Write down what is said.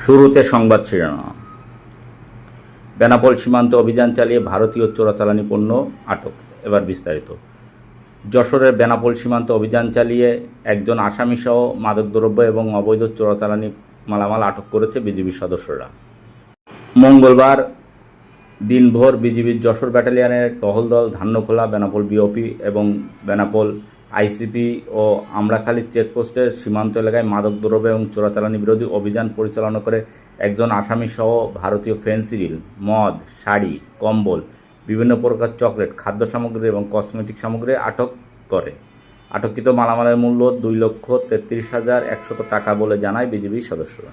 শুরুতে সংবাদ শিরোনাম। বেনাপোল সীমান্তে অভিযান চালিয়ে ভারতীয় চোরাচালানি পণ্য আটক। এবার বিস্তারিত। যশোরের বেনাপোল সীমান্তে অভিযান চালিয়ে একজন আসামিসহ মাদকদ্রব্য এবং অবৈধ চোরাচালানি মালামাল আটক করেছে বিজিবির সদস্যরা। মঙ্গলবার দিনভর বিজিবির যশোর ব্যাটালিয়নের টহল দল ধান্যখোলা, বেনাপোল বিওপি এবং বেনাপোল আইসিপি ও আমড়াখালী চেকপোস্টের সীমান্ত এলাকায় মাদকদ্রব্য এবং চোরাচালানি বিরোধী অভিযান পরিচালনা করে একজন আসামিসহ ভারতীয় ফেনসিডিল, মদ, শাড়ি, কম্বল, বিভিন্ন প্রকার চকলেট, খাদ্য সামগ্রী এবং কসমেটিক সামগ্রী আটক করে। আটককৃত মালামালের মূল্য 2,33,100 টাকা বলে জানায় বিজিবির সদস্যরা।